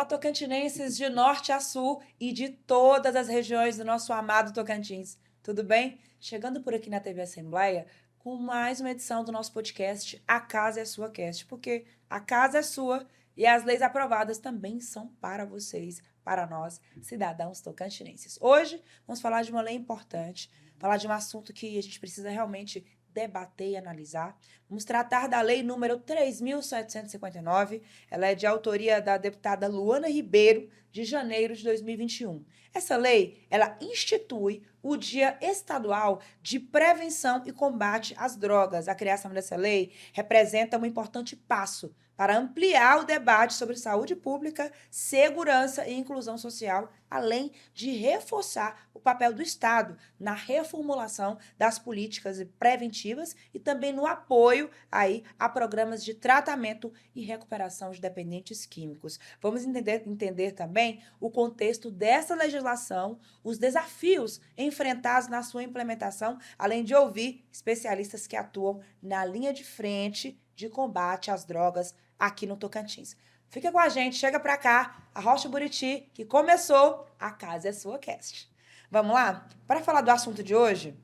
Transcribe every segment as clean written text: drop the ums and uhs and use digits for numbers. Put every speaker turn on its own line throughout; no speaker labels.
tocantinenses de norte a sul e de todas as regiões do nosso amado Tocantins. Tudo bem? Chegando por aqui na TV Assembleia com mais uma edição do nosso podcast A Casa é Sua Cast, porque a casa é sua e as leis aprovadas também são para vocês, para nós, cidadãos tocantinenses. Hoje vamos falar de uma lei importante, falar de um assunto que a gente precisa realmente debater e analisar. Vamos tratar da lei número 3.759. Ela é de autoria da deputada Luana Ribeiro, de janeiro de 2021. Essa lei, ela institui o Dia Estadual de Prevenção e Combate às Drogas. A criação dessa lei representa um importante passo para ampliar o debate sobre saúde pública, segurança e inclusão social, além de reforçar o papel do Estado na reformulação das políticas preventivas e também no apoio aí a programas de tratamento e recuperação de dependentes químicos. Vamos entender também o contexto dessa legislação, os desafios enfrentados na sua implementação, além de ouvir especialistas que atuam na linha de frente de combate às drogas aqui no Tocantins. Fica com a gente, chega para cá, a Rocha Buriti, que começou, a casa é sua cast. Vamos lá? Para falar do assunto de hoje,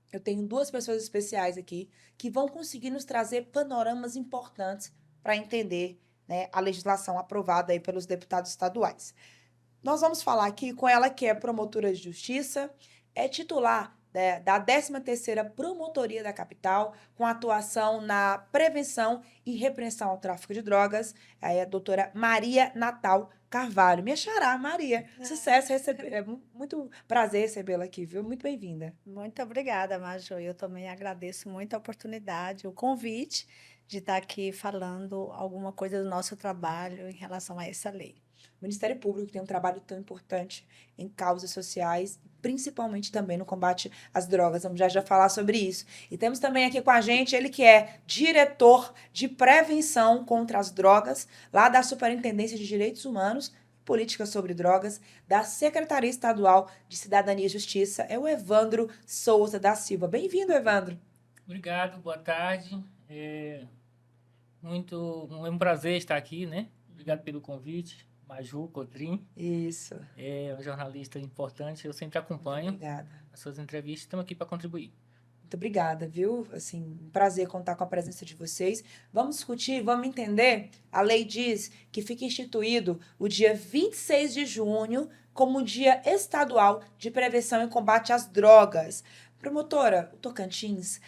eu tenho duas pessoas especiais aqui que vão conseguir nos trazer panoramas importantes para entender, né, a legislação aprovada aí pelos deputados estaduais. Nós vamos falar aqui com ela, que é promotora de justiça, é titular da 13ª Promotoria da Capital, com atuação na prevenção e repressão ao tráfico de drogas, é a doutora Maria Natal Carvalho. Minha xará, Maria. Sucesso receber. É muito prazer recebê-la aqui, viu? Muito bem-vinda.
Muito obrigada, Maju. Eu também agradeço muito a oportunidade, o convite de estar aqui falando alguma coisa do nosso trabalho em relação a essa lei.
O Ministério Público tem um trabalho tão importante em causas sociais, principalmente também no combate às drogas. Vamos já falar sobre isso. E temos também aqui com a gente ele que é diretor de prevenção contra as drogas, lá da Superintendência de Direitos Humanos, Políticas sobre Drogas, da Secretaria Estadual de Cidadania e Justiça, é o Evandro Souza da Silva. Bem-vindo, Evandro.
Obrigado, boa tarde. É um prazer estar aqui, né? Obrigado pelo convite. Maju Cotrim.
Isso.
É um jornalista importante, eu sempre acompanho.
Obrigada.
As suas entrevistas, estamos aqui para contribuir.
Muito obrigada, viu? Assim, um prazer contar com a presença de vocês. Vamos discutir, vamos entender. A lei diz que fica instituído o dia 26 de junho como Dia Estadual de Prevenção e Combate às Drogas. Promotora, o Tocantins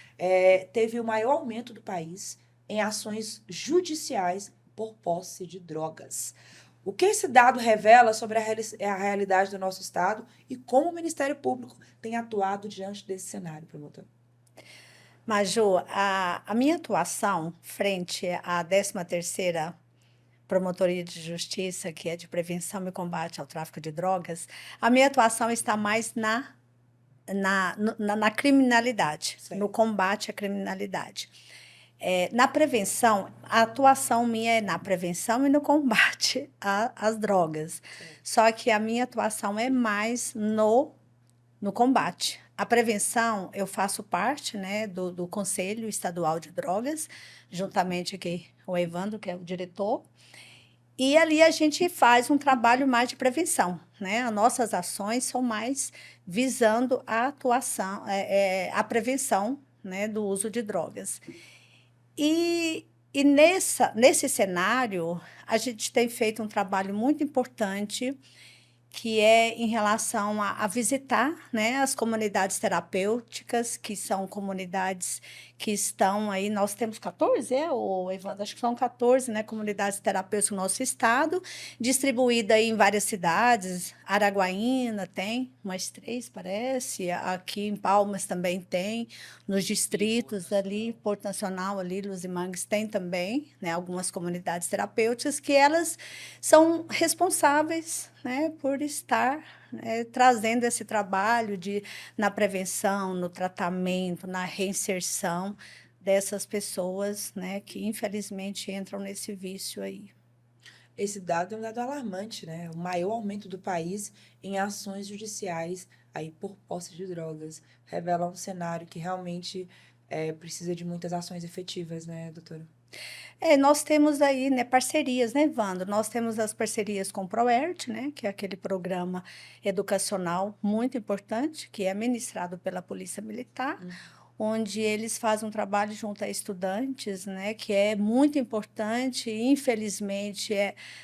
teve o maior aumento do país em ações judiciais por posse de drogas. O que esse dado revela sobre a realidade do nosso Estado e como o Ministério Público tem atuado diante desse cenário, promotor?
Maju, a minha atuação frente à 13ª Promotoria de Justiça, que é de prevenção e combate ao tráfico de drogas, a minha atuação está mais na criminalidade,
Certo.
no combate à criminalidade. Na prevenção, a atuação minha é na prevenção e no combate às drogas. Só que a minha atuação é mais no combate. A prevenção, eu faço parte, né, do Conselho Estadual de Drogas, juntamente aqui com o Evandro, que é o diretor. E ali a gente faz um trabalho mais de prevenção, né? As nossas ações são mais visando a atuação, a prevenção, né, do uso de drogas. E nesse cenário, a gente tem feito um trabalho muito importante, que é em relação a visitar, né, as comunidades terapêuticas, que são comunidades que estão aí, nós temos 14, Evandro? Acho que são 14, né, comunidades terapêuticas no nosso estado, distribuídas em várias cidades. Araguaína tem umas 3, parece, aqui em Palmas também tem, nos distritos ali, Porto Nacional, ali, Luzimangues, tem também, né, algumas comunidades terapêuticas que elas são responsáveis, né, por estar, né, trazendo esse trabalho na prevenção, no tratamento, na reinserção dessas pessoas, né, que infelizmente entram nesse vício aí.
Esse dado é um dado alarmante, né? O maior aumento do país em ações judiciais aí por posse de drogas. Revela um cenário que realmente precisa de muitas ações efetivas, né, doutora?
Nós temos aí, né, parcerias, né, Evandro? Nós temos as parcerias com o ProERD, né, que é aquele programa educacional muito importante, que é ministrado pela Polícia Militar, onde eles fazem um trabalho junto a estudantes, né, que é muito importante. E, infelizmente,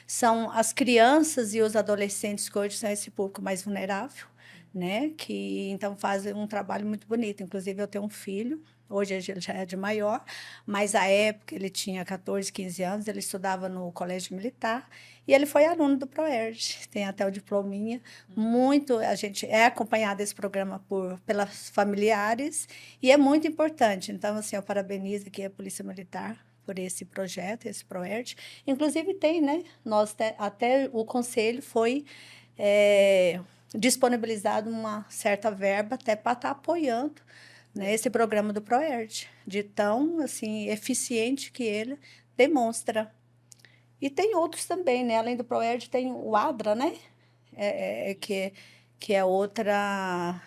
são as crianças e os adolescentes que hoje são esse público mais vulnerável, né, que então fazem um trabalho muito bonito. Inclusive, eu tenho um filho. Hoje ele já é de maior, mas à época ele tinha 14, 15 anos, ele estudava no Colégio Militar e ele foi aluno do ProERD, tem até o diplominha. Muito, a gente é acompanhado desse programa pelas familiares e é muito importante. Então, assim, eu parabenizo aqui a Polícia Militar por esse projeto, esse ProERD. Inclusive tem, né? Até o Conselho foi disponibilizado uma certa verba até para estar apoiando, né, esse programa do ProERD, de tão assim, eficiente que ele demonstra. E tem outros também, né? Além do ProERD, tem o ADRA, né? Que é outras,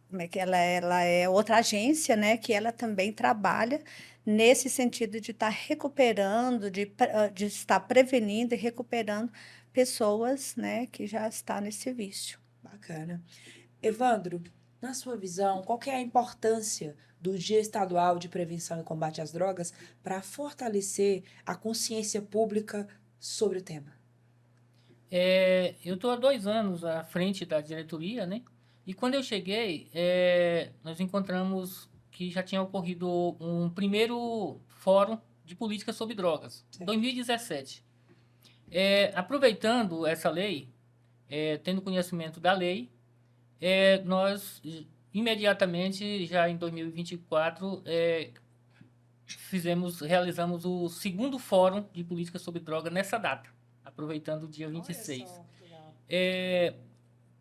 como é que ela é outra agência, né? Que ela também trabalha nesse sentido de estar recuperando, de estar prevenindo e recuperando pessoas, né, que já estão nesse vício.
Bacana. Evandro, na sua visão, qual que é a importância do Dia Estadual de Prevenção e Combate às Drogas para fortalecer a consciência pública sobre o tema?
Eu estou há 2 anos à frente da diretoria, né? E quando eu cheguei, nós encontramos que já tinha ocorrido um primeiro fórum de política sobre drogas, em 2017. Aproveitando essa lei, tendo conhecimento da lei, nós imediatamente, já em 2024, realizamos o segundo fórum de política sobre droga nessa data, aproveitando o dia 26.
Olha só, que legal.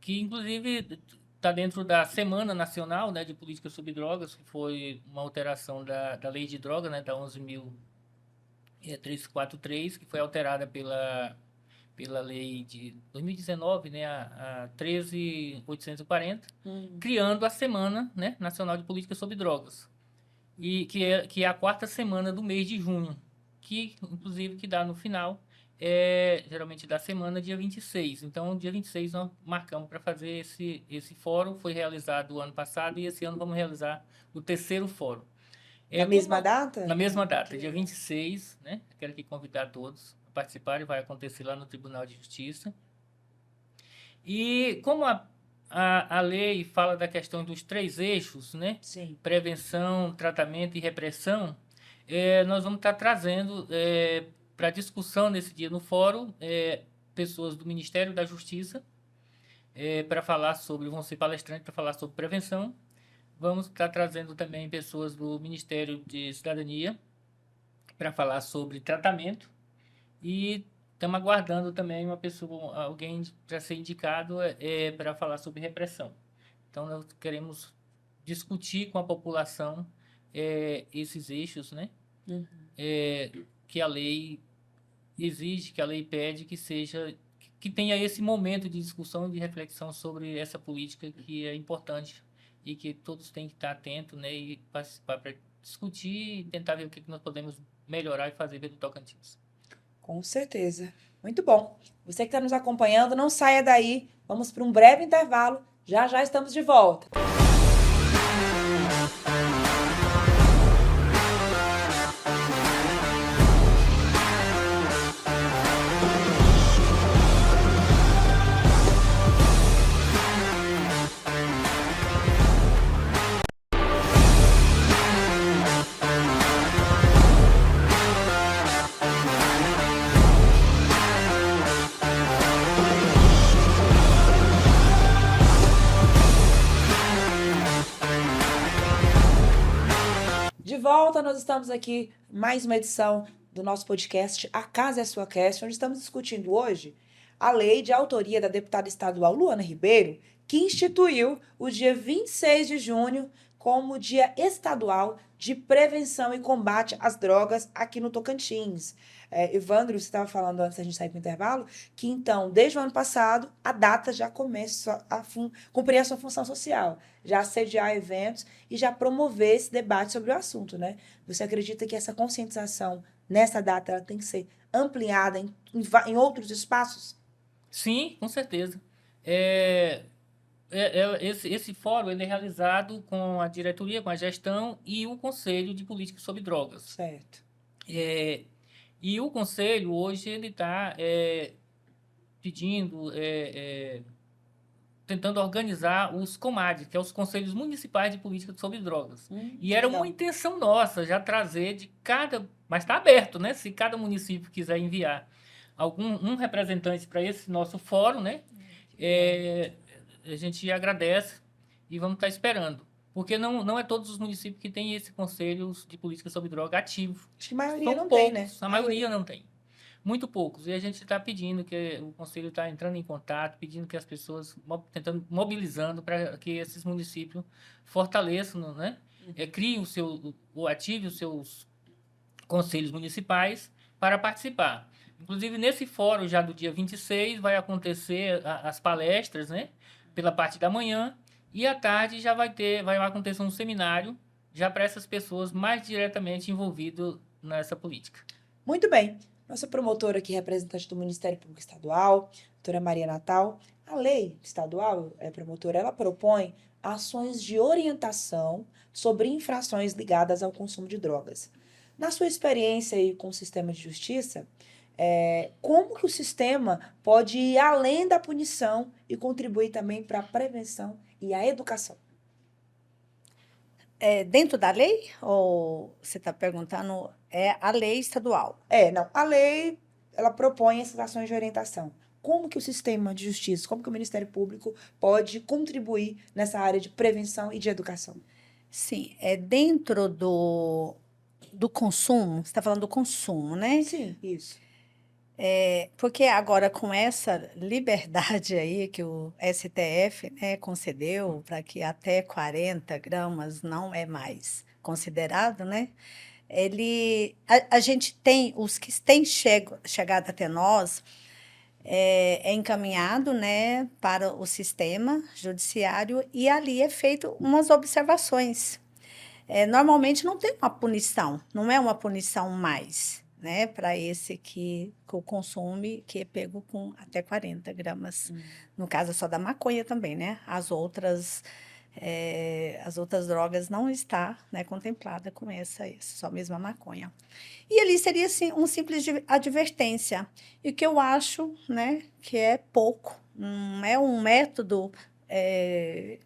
Que inclusive está dentro da Semana Nacional, né, de Política sobre Drogas, que foi uma alteração da Lei de Droga, né, da 11.343, que foi alterada pela lei de 2019, né, a 13.840, criando a Semana, né, Nacional de Política sobre Drogas, e que é a 4ª semana do mês de junho, que inclusive que dá no final, geralmente da semana, dia 26. Então, dia 26 nós marcamos para fazer esse fórum. Foi realizado o ano passado e esse ano vamos realizar o 3º fórum.
Na mesma data?
Na mesma data, dia 26, né? Quero aqui convidar todos a participarem, vai acontecer lá no Tribunal de Justiça. E como a lei fala da questão dos 3 eixos, né?
Sim.
Prevenção, tratamento e repressão, nós vamos estar trazendo para discussão nesse dia no fórum pessoas do Ministério da Justiça para falar sobre, vão ser palestrantes para falar sobre prevenção. Vamos estar trazendo também pessoas do Ministério de Cidadania para falar sobre tratamento e estamos aguardando também alguém para ser indicado para falar sobre repressão. Então, nós queremos discutir com a população esses eixos, né? Que a lei exige, que a lei pede que tenha esse momento de discussão e de reflexão sobre essa política que é importante e que todos têm que estar atentos, né? E participar para discutir e tentar ver o que nós podemos melhorar e fazer pelo Tocantins.
Com certeza. Muito bom. Você que está nos acompanhando, não saia daí. Vamos para um breve intervalo. Já já estamos de volta. De volta, nós estamos aqui mais uma edição do nosso podcast A Casa é Sua Cast, onde estamos discutindo hoje a lei de autoria da deputada estadual Luana Ribeiro, que instituiu o dia 26 de junho como Dia Estadual de prevenção e combate às drogas aqui no Tocantins. Evandro, você estava falando antes da gente sair para o intervalo, que então, desde o ano passado, a data já começa a cumprir a sua função social, já assediar eventos e já promover esse debate sobre o assunto, né? Você acredita que essa conscientização nessa data ela tem que ser ampliada em outros espaços?
Sim, com certeza. É, esse fórum ele é realizado com a diretoria, com a gestão e o Conselho de Política sobre Drogas.
Certo.
E o Conselho, hoje, ele está pedindo, tentando organizar os COMAD, que é os Conselhos Municipais de Política sobre Drogas. E era
legal.
uma intenção nossa já trazer de cada... Mas está aberto, né? Se cada município quiser enviar um representante para esse nosso fórum, né? A gente agradece e vamos estar esperando. Porque não é todos os municípios que têm esse Conselho de Política sobre Droga ativo.
Acho que a maioria
São
não
poucos,
tem, né?
a maioria não tem. Muito poucos. E a gente está pedindo que o Conselho está entrando em contato, pedindo que as pessoas, tentando, mobilizando para que esses municípios fortaleçam, né? Criem ativem os seus conselhos municipais para participar. Inclusive, nesse fórum, já do dia 26, vai acontecer as palestras, né? Pela parte da manhã. E à tarde já vai acontecer um seminário já para essas pessoas mais diretamente envolvidas nessa política.
Muito bem. Nossa promotora aqui, representante do Ministério Público Estadual, doutora Maria Natal, a lei estadual, promotora, ela propõe ações de orientação sobre infrações ligadas ao consumo de drogas. Na sua experiência aí com o sistema de justiça, como que o sistema pode ir além da punição e contribuir também para a prevenção e a educação?
Dentro da lei? Ou você está perguntando, a lei estadual?
Não. A lei, ela propõe essas ações de orientação. Como que o sistema de justiça, como que o Ministério Público pode contribuir nessa área de prevenção e de educação?
Sim, dentro do consumo, você está falando do consumo, né?
Sim, isso.
Porque agora, com essa liberdade aí que o STF, né, concedeu para que até 40 gramas não é mais considerado, né? A gente tem, os que têm chegado até nós, é encaminhado, né, para o sistema judiciário e ali é feito umas observações. Normalmente não tem uma punição, não é uma punição mais, né, para esse que o consome, que é pego com até 40 gramas. No caso é só da maconha também, né? As outras drogas não está, né, contemplada com essa, só mesmo a maconha. E ali seria assim, um simples advertência. E o que eu acho, né, que é pouco, não é um método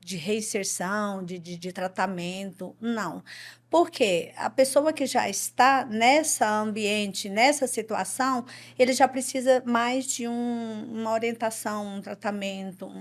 de reinserção, de tratamento, não. Porque a pessoa que já está nessa ambiente, nessa situação, ele já precisa mais de uma orientação, um tratamento,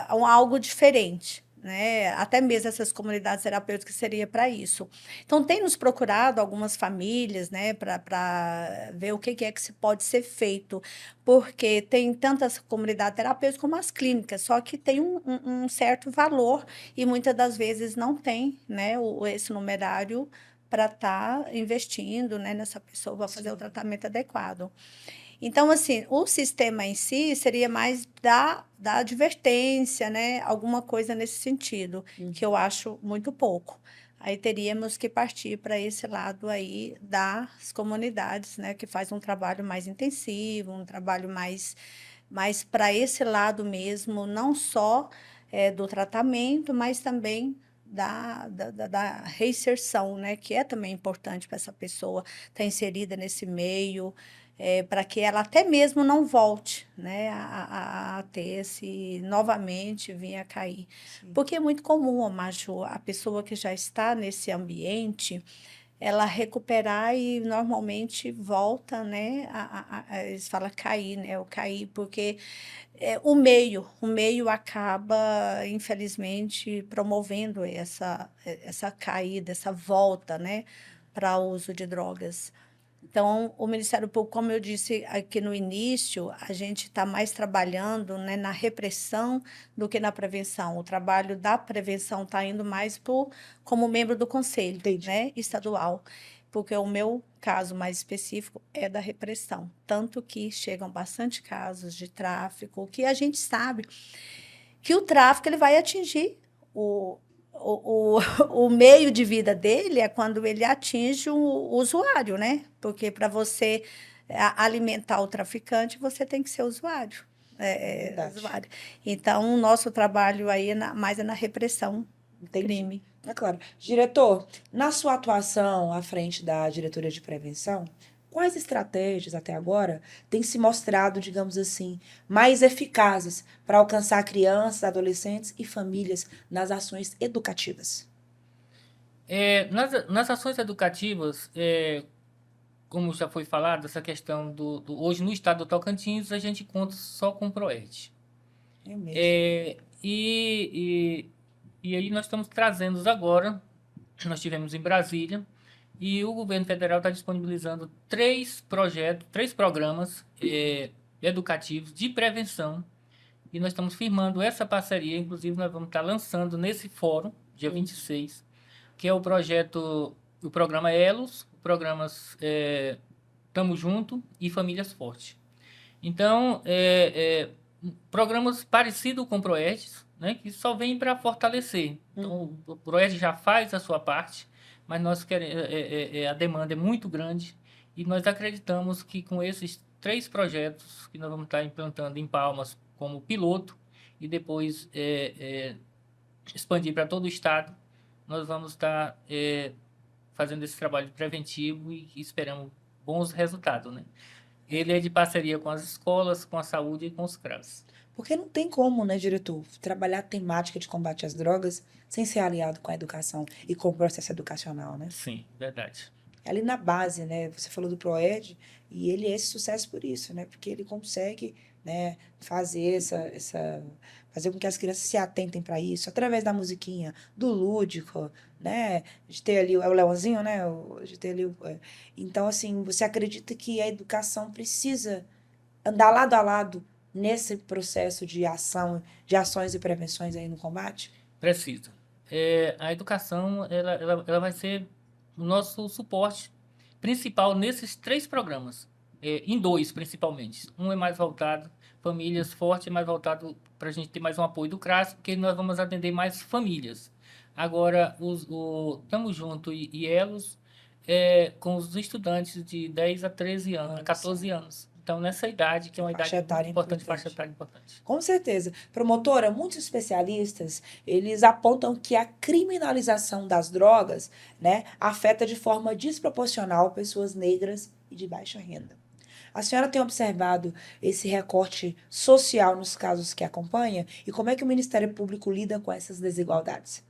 algo diferente. Né? Até mesmo essas comunidades terapêuticas seria para isso. Então, tem nos procurado algumas famílias, né, para ver o que é que se pode ser feito, porque tem tantas comunidades terapêuticas como as clínicas, só que tem um certo valor e muitas das vezes não tem, né, esse numerário para estar investindo, né, nessa pessoa para fazer o tratamento adequado. Então, assim, o sistema em si seria mais da advertência, né? Alguma coisa nesse sentido, que eu acho muito pouco. Aí teríamos que partir para esse lado aí das comunidades, né? Que faz um trabalho mais intensivo, um trabalho mais para esse lado mesmo, não só do tratamento, mas também da reinserção, né? Que é também importante para essa pessoa estar inserida nesse meio, para que ela até mesmo não volte, né, a ter novamente vir a cair. Sim. Porque é muito comum, Maju, a pessoa que já está nesse ambiente, ela recuperar e normalmente volta, né, eles falam cair, né, o cair, porque o meio acaba, infelizmente, promovendo essa caída, essa volta, né, para o uso de drogas. Então, o Ministério Público, como eu disse aqui no início, a gente está mais trabalhando, né, na repressão do que na prevenção. O trabalho da prevenção está indo mais como membro do Conselho,
Entendi.
né, estadual, porque o meu caso mais específico é da repressão. Tanto que chegam bastante casos de tráfico, que a gente sabe que o tráfico ele vai atingir o meio de vida dele é quando ele atinge o usuário, né? Porque para você alimentar o traficante, você tem que ser usuário.
Verdade.
Usuário. Então, o nosso trabalho aí mais é na repressão do
Entendi.
crime.
É claro. Diretor, na sua atuação à frente da Diretoria de Prevenção, quais estratégias até agora têm se mostrado, digamos assim, mais eficazes para alcançar crianças, adolescentes e famílias nas ações educativas?
Nas ações educativas, como já foi falado, essa questão hoje no estado do Tocantins, a gente conta só com o PROERD.
É mesmo.
E aí nós estamos trazendo agora, nós tivemos em Brasília, e o governo federal está disponibilizando três programas educativos de prevenção, e nós estamos firmando essa parceria, inclusive nós vamos estar lançando nesse fórum, dia 26, que é o programa Elos, programas Tamo Junto e Famílias Fortes. Então, programas parecidos com o PROERD, né, que só vem para fortalecer. Então, o PROERD já faz a sua parte, mas nós queremos, a demanda é muito grande e nós acreditamos que com esses três projetos que nós vamos estar implantando em Palmas como piloto e depois expandir para todo o estado, nós vamos estar fazendo esse trabalho preventivo e esperamos bons resultados, né? Ele é de parceria com as escolas, com a saúde e com os CRAS.
Porque não tem como, né, diretor, trabalhar a temática de combate às drogas sem ser aliado com a educação e com o processo educacional, né?
Sim, verdade.
É ali na base, né? Você falou do PROERD e ele é esse sucesso por isso, né? Porque ele consegue, né, fazer fazer com que as crianças se atentem para isso através da musiquinha, do lúdico, né? De ter ali o Leãozinho, né? De ter ali então, assim, você acredita que a educação precisa andar lado a lado nesse processo de ação, de ações e prevenções aí no combate?
Precisa. A educação ela vai ser o nosso suporte principal nesses três programas, em dois principalmente. Um é mais voltado, Famílias Fortes, é mais voltado para a gente ter mais um apoio do CRAS, porque nós vamos atender mais famílias. Agora, o Tamo Junto e Elos com os estudantes de 10 a 13 anos, a 14 anos. Então, nessa idade, que é uma idade muito importante, faixa etária importante.
Com certeza. Promotora, muitos especialistas, eles apontam que a criminalização das drogas, né, afeta de forma desproporcional pessoas negras e de baixa renda. A senhora tem observado esse recorte social nos casos que acompanha? E como é que o Ministério Público lida com essas desigualdades?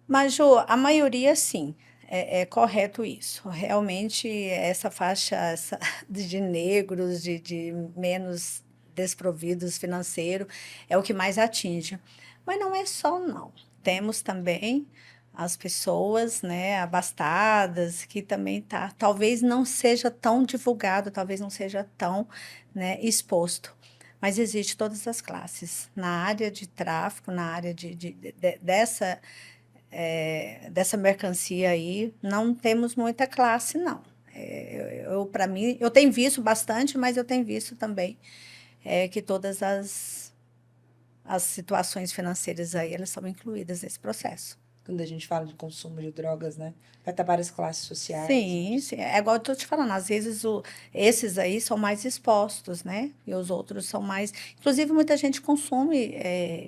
Mas, Ju, a maioria, sim. É correto isso. Realmente, essa faixa de negros, de menos desprovidos financeiro, é o que mais atinge. Mas não é só, não. Temos também as pessoas, né, abastadas, que também talvez não seja tão divulgado, talvez não seja tão, né, exposto. Mas existe todas as classes. Na área de tráfico, na área dessa mercancia aí, não temos muita classe, não. Para mim, eu tenho visto bastante, mas eu tenho visto também que todas as situações financeiras aí, elas são incluídas nesse processo.
Quando a gente fala de consumo de drogas, né? Vai estar várias classes sociais.
Sim, sim. É igual eu estou te falando, às vezes esses aí são mais expostos, né? E os outros são mais. Inclusive, muita gente consome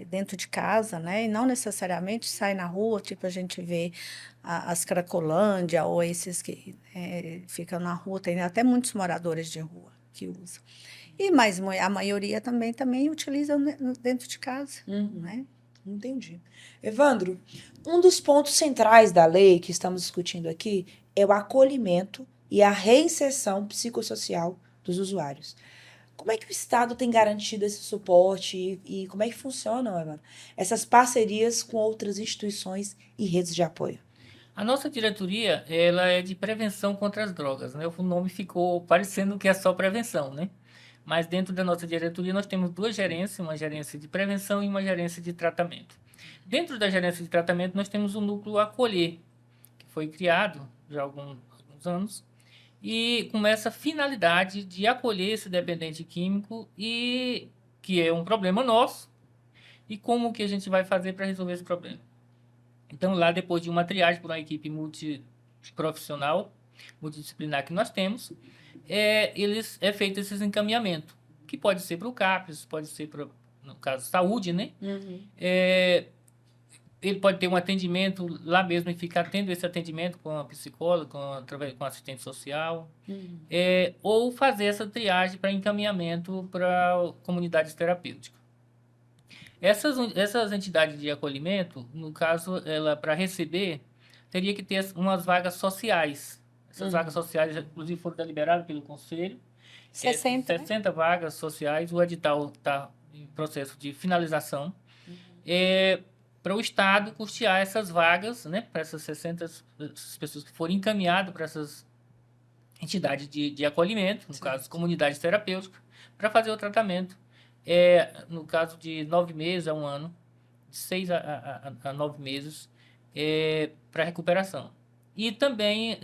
dentro de casa, né? E não necessariamente sai na rua, tipo, a gente vê as Cracolândia ou esses que ficam na rua, tem até muitos moradores de rua que usam. Mas a maioria também utiliza dentro de casa, né?
Entendi. Evandro, um dos pontos centrais da lei que estamos discutindo aqui é o acolhimento e a reinserção psicossocial dos usuários. Como é que o Estado tem garantido esse suporte e como é que funcionam, Evandro, essas parcerias com outras instituições e redes de apoio?
A nossa diretoria, ela é de prevenção contra as drogas, né? O nome ficou parecendo que é só prevenção, né? Mas dentro da nossa diretoria nós temos duas gerências, uma gerência de prevenção e uma gerência de tratamento. Dentro da gerência de tratamento nós temos o núcleo Acolher, que foi criado já há alguns anos, e com essa finalidade de acolher esse dependente químico e que é um problema nosso, e como que a gente vai fazer para resolver esse problema. Então, lá, depois de uma triagem por uma equipe multiprofissional, multidisciplinar que nós temos, é feito esse encaminhamento, que pode ser para o CAPES, pode ser para, no caso, saúde, né? Ele pode ter um atendimento lá mesmo e ficar tendo esse atendimento com a psicóloga, com assistente social, ou fazer essa triagem para encaminhamento para comunidades terapêuticas. Essas entidades de acolhimento, no caso, ela para receber, teria que ter umas vagas sociais. Essas vagas sociais, inclusive, foram deliberadas pelo Conselho.
60, né?
60 vagas sociais. O edital está em processo de finalização. Para o Estado custear essas vagas, né, para essas 60 pessoas que forem encaminhadas para essas entidades de acolhimento, no caso, comunidades terapêuticas, para fazer o tratamento. No caso de 9 meses a 1 ano, de 6 a 9 meses, para recuperação. E também,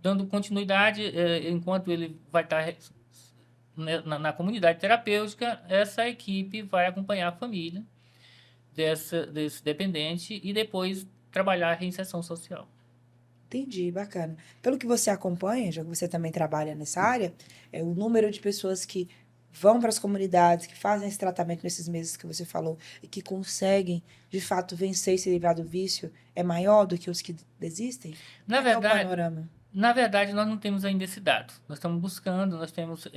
dando continuidade, enquanto ele vai estar na comunidade terapêutica, essa equipe vai acompanhar a família desse dependente e depois trabalhar a reinserção social.
Entendi, bacana. Pelo que você acompanha, já que você também trabalha nessa área, o número de pessoas que vão para as comunidades, que fazem esse tratamento nesses meses que você falou e que conseguem, de fato, vencer e se livrar do vício é maior do que os que desistem?
Na
Qual é o
verdade,
panorama?
Na verdade, nós não temos ainda esse dado. Nós estamos buscando, nós temos,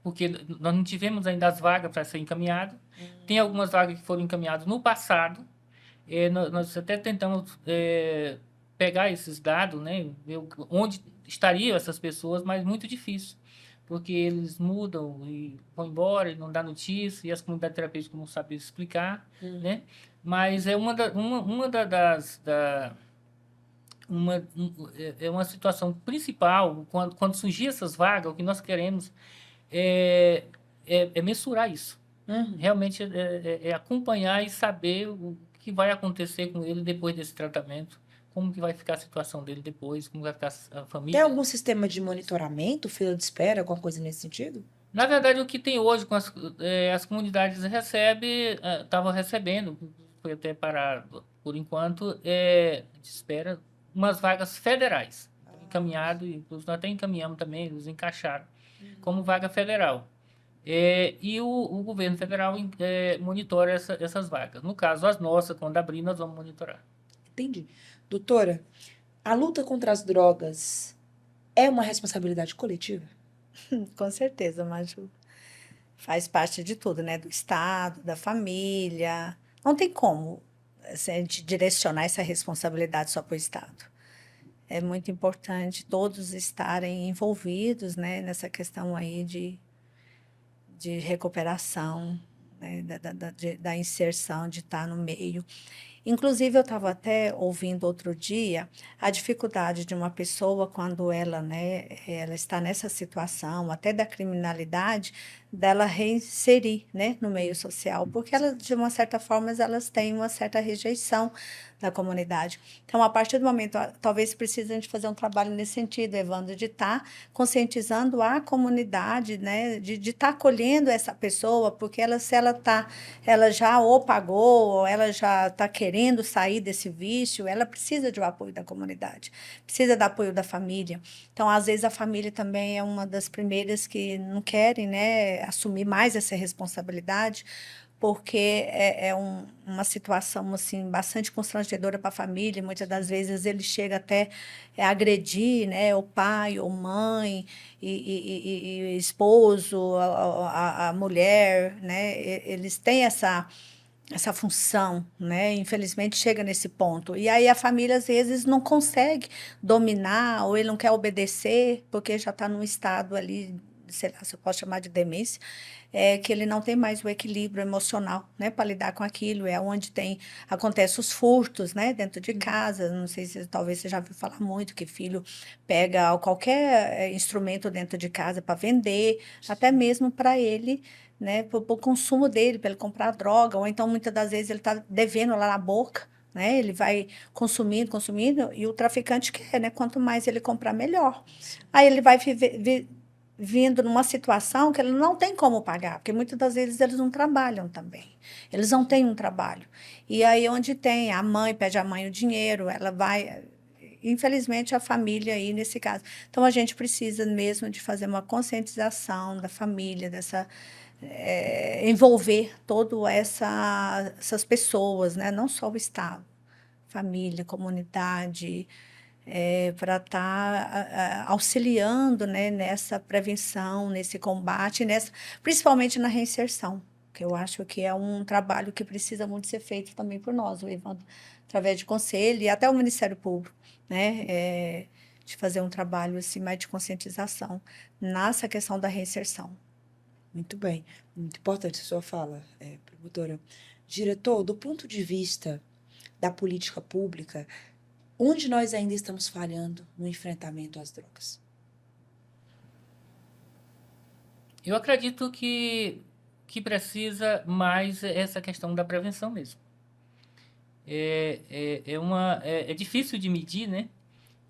porque nós não tivemos ainda as vagas para ser encaminhado. Tem algumas vagas que foram encaminhadas no passado. Nós até tentamos pegar esses dados, né, ver onde estariam essas pessoas, mas muito difícil, porque eles mudam e vão embora e não dá notícia, e as comunidades terapêuticas não sabem explicar, né? Mas é uma situação principal, quando surgir essas vagas, o que nós queremos é mensurar isso. Realmente é acompanhar e saber o que vai acontecer com ele depois desse tratamento, como que vai ficar a situação dele depois, como vai ficar a
Tem
família.
algum sistema de monitoramento, fila de espera, alguma coisa nesse sentido?
Na verdade, o que tem hoje com as comunidades estavam recebendo, foi até parado por enquanto, de espera, umas vagas federais. Encaminhado, inclusive nós até encaminhamos também, eles encaixaram como vaga federal. E o governo federal monitora essas vagas. No caso, as nossas, quando abrir, nós vamos monitorar.
Entendi. Doutora, a luta contra as drogas é uma responsabilidade coletiva?
Com certeza, Maju. Faz parte de tudo, né? Do Estado, da família. Não tem como assim, a gente direcionar essa responsabilidade só para o Estado. É muito importante todos estarem envolvidos, né, nessa questão aí de recuperação, né, da inserção, de estar no meio. Inclusive, eu estava até ouvindo outro dia a dificuldade de uma pessoa quando ela, né, ela está nessa situação, até da criminalidade, dela reinserir, né, no meio social, porque ela, de uma certa forma, elas têm uma certa rejeição da comunidade. Então, a partir do momento, talvez precise a gente fazer um trabalho nesse sentido, Evandro, de estar conscientizando a comunidade, né, de estar acolhendo essa pessoa, porque se ela já ou pagou, ou ela já está querendo sair desse vício, ela precisa do apoio da comunidade, precisa do apoio da família. Então, às vezes, a família também é uma das primeiras que não querem, né, assumir mais essa responsabilidade, porque uma situação assim, bastante constrangedora para a família. Muitas das vezes ele chega até a agredir, né, o pai ou mãe, e esposo, a mulher, né, eles têm essa função, né? Infelizmente chega nesse ponto. E aí a família às vezes não consegue dominar ou ele não quer obedecer porque já está num estado ali sei lá, se eu posso chamar de demência, que ele não tem mais o equilíbrio emocional, né, para lidar com aquilo. É onde acontece os furtos, né, dentro de casa. Não sei se talvez você já ouviu falar muito que filho pega qualquer instrumento dentro de casa para vender, até mesmo para ele, né, para o consumo dele, para ele comprar droga, ou então muitas das vezes ele está devendo lá na boca, né? Ele vai consumindo, consumindo, e o traficante quer, né? Quanto mais ele comprar, melhor. Aí ele vai vindo numa situação que ele não tem como pagar, porque muitas das vezes eles não trabalham também. Eles não têm um trabalho. E aí onde tem, a mãe pede à mãe o dinheiro, ela vai. Infelizmente, a família aí, nesse caso. Então, a gente precisa mesmo de fazer uma conscientização da família, envolver todas essas pessoas, né? Não só o Estado, família, comunidade, para estar auxiliando, né, nessa prevenção, nesse combate, principalmente na reinserção, que eu acho que é um trabalho que precisa muito ser feito também por nós, o Evandro, através de conselho e até o Ministério Público, né, de fazer um trabalho assim, mais de conscientização nessa questão da reinserção.
Muito bem. Muito importante a sua fala, promotora. Diretor, do ponto de vista da política pública, onde nós ainda estamos falhando no enfrentamento às drogas?
Eu acredito que precisa mais essa questão da prevenção mesmo. É difícil de medir, né?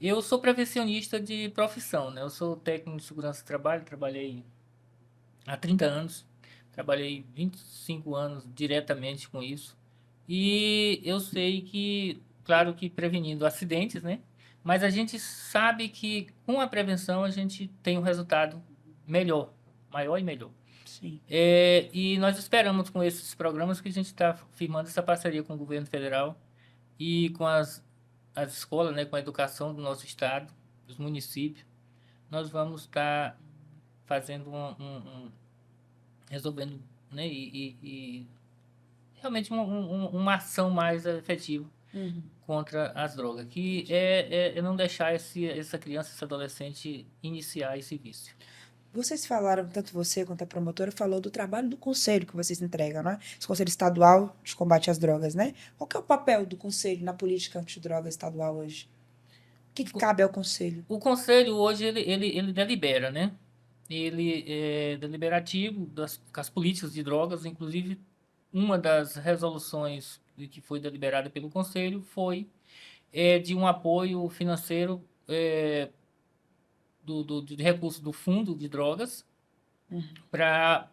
Eu sou prevencionista de profissão, né? Eu sou técnico de segurança do trabalho, trabalhei há 30 anos, trabalhei 25 anos diretamente com isso. E eu sei que, claro que prevenindo acidentes, né? Mas a gente sabe que com a prevenção a gente tem um resultado melhor, maior e melhor.
Sim.
E nós esperamos com esses programas que a gente está firmando essa parceria com o governo federal e com as escolas, né, com a educação do nosso estado, dos municípios, nós vamos estar fazendo resolvendo, né, e realmente uma ação mais efetiva contra as drogas, que é não deixar essa criança, esse adolescente iniciar esse vício.
Vocês falaram, tanto você quanto a promotora, falou do trabalho do conselho que vocês entregam, né? Esse Conselho Estadual de Combate às Drogas, né? Qual que é o papel do conselho na política antidroga estadual hoje? O que cabe ao conselho?
O conselho hoje, ele delibera, né? Ele é deliberativo com as políticas de drogas, inclusive uma das resoluções que foi deliberada pelo conselho foi de um apoio financeiro de recursos do fundo de drogas para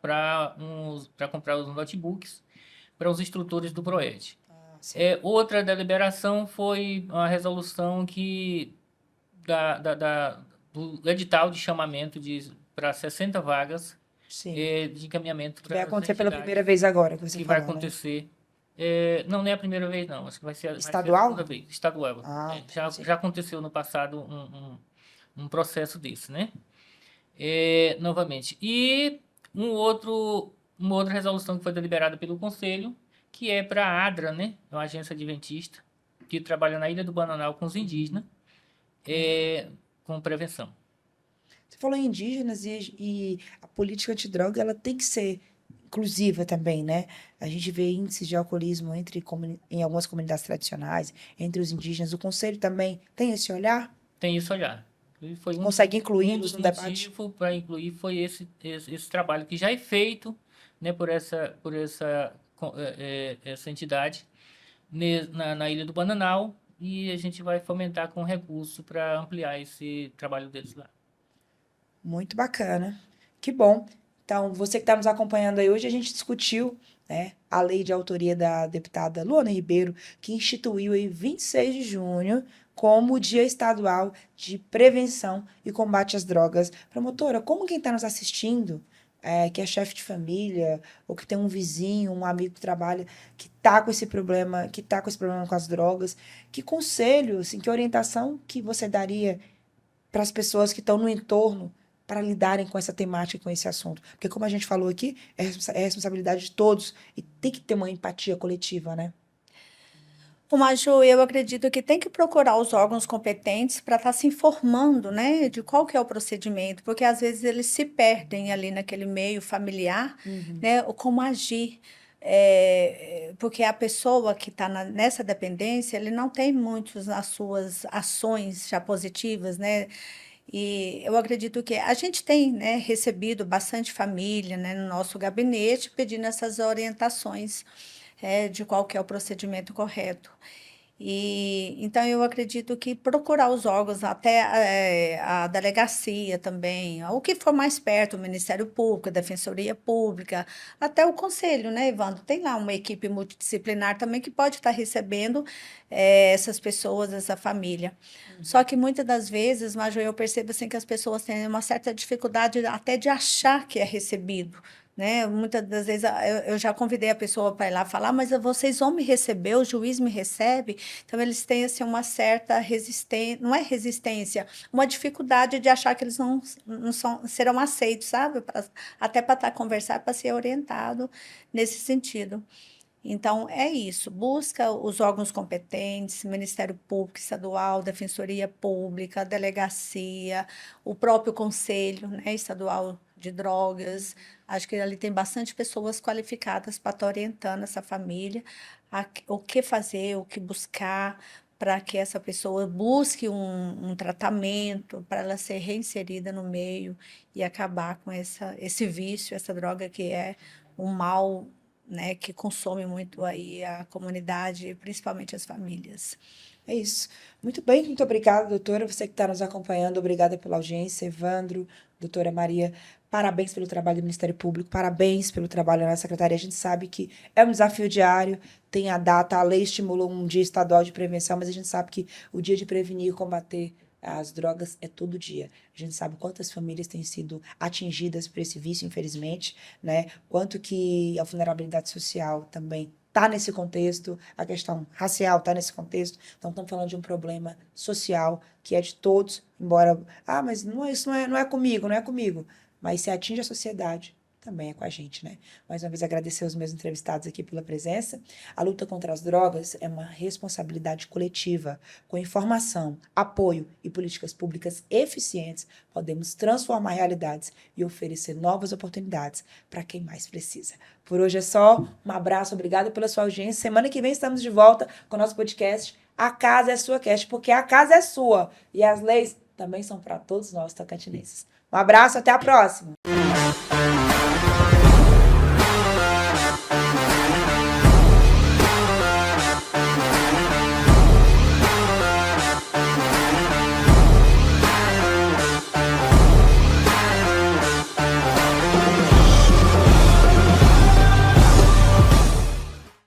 comprar os notebooks para os instrutores do PROED. Outra deliberação foi uma resolução do edital de chamamento para 60 vagas de encaminhamento para
vai acontecer pela primeira vez agora, que você falou,
vai acontecer. Né? Não é a primeira vez, não. Acho que vai ser
estadual?
A segunda vez. Estadual. Já aconteceu no passado um processo desse, né? Novamente. E uma outra resolução que foi deliberada pelo Conselho, que é para a ADRA, né? É uma agência adventista que trabalha na Ilha do Bananal com os indígenas, com prevenção.
Você falou em indígenas e a política antidroga ela tem que ser inclusiva também, né? A gente vê índices de alcoolismo em algumas comunidades tradicionais, entre os indígenas. O Conselho também tem esse olhar?
Tem esse olhar. Foi
consegue incluí-los no debate?
O motivo para incluir foi esse trabalho que já é feito, né, por essa entidade na Ilha do Bananal, e a gente vai fomentar com recurso para ampliar esse trabalho deles lá.
Muito bacana. Que bom. Então, você que está nos acompanhando aí hoje, a gente discutiu, né, a lei de autoria da deputada Luana Ribeiro, que instituiu em 26 de junho como o Dia Estadual de Prevenção e Combate às Drogas. Promotora, como quem está nos assistindo, que é chefe de família, ou que tem um vizinho, um amigo que trabalha, que está com esse problema, com as drogas, que conselho, assim, que orientação que você daria para as pessoas que estão no entorno para lidarem com essa temática, com esse assunto? Porque, como a gente falou aqui, é responsabilidade de todos e tem que ter uma empatia coletiva, né?
Maju, eu acredito que tem que procurar os órgãos competentes para estar se informando, né, de qual que é o procedimento, porque às vezes eles se perdem ali naquele meio familiar, né, ou como agir. Porque a pessoa que está nessa dependência, ele não tem muitas as suas ações já positivas, né? E eu acredito que a gente tem, né, recebido bastante família, né, no nosso gabinete pedindo essas orientações, de qual que é o procedimento correto. E então eu acredito que procurar os órgãos, até a delegacia também, o que for mais perto, o Ministério Público, a Defensoria Pública, até o Conselho, né, Evandro? Tem lá uma equipe multidisciplinar também que pode estar recebendo essas pessoas, essa família. Só que muitas das vezes, Maju, eu percebo assim, que as pessoas têm uma certa dificuldade até de achar que é recebido. Né? Muitas das vezes eu já convidei a pessoa para ir lá falar, mas vocês vão me receber, o juiz me recebe. Então, eles têm assim, uma certa resistência, não é resistência, uma dificuldade de achar que eles não serão aceitos, sabe? Até para estar conversar, para ser orientado nesse sentido. Então, é isso. Busca os órgãos competentes, Ministério Público Estadual, Defensoria Pública, Delegacia, o próprio Conselho, né, Estadual de Drogas. Acho que ali tem bastante pessoas qualificadas para estar orientando essa família o que fazer, o que buscar, para que essa pessoa busque um tratamento, para ela ser reinserida no meio e acabar com esse vício, essa droga que é um mal, né, que consome muito aí a comunidade, principalmente as famílias.
É isso. Muito bem, muito obrigada, doutora. Você que está nos acompanhando, obrigada pela audiência. Evandro, doutora Maria, parabéns pelo trabalho do Ministério Público, parabéns pelo trabalho na Secretaria. A gente sabe que é um desafio diário, tem a data, a lei estimulou um dia estadual de prevenção, mas a gente sabe que o dia de prevenir e combater as drogas é todo dia. A gente sabe quantas famílias têm sido atingidas por esse vício, infelizmente, né? Quanto que a vulnerabilidade social também está nesse contexto, a questão racial está nesse contexto. Então, estamos falando de um problema social que é de todos, embora... mas isso não é comigo, não é comigo. Mas se atinge a sociedade, também é com a gente, né? Mais uma vez, agradecer os meus entrevistados aqui pela presença. A luta contra as drogas é uma responsabilidade coletiva. Com informação, apoio e políticas públicas eficientes, podemos transformar realidades e oferecer novas oportunidades para quem mais precisa. Por hoje é só. Um abraço, obrigada pela sua audiência. Semana que vem estamos de volta com o nosso podcast A Casa é Sua Cast, porque a casa é sua e as leis também são para todos nós tocantinenses. Um abraço, até a próxima!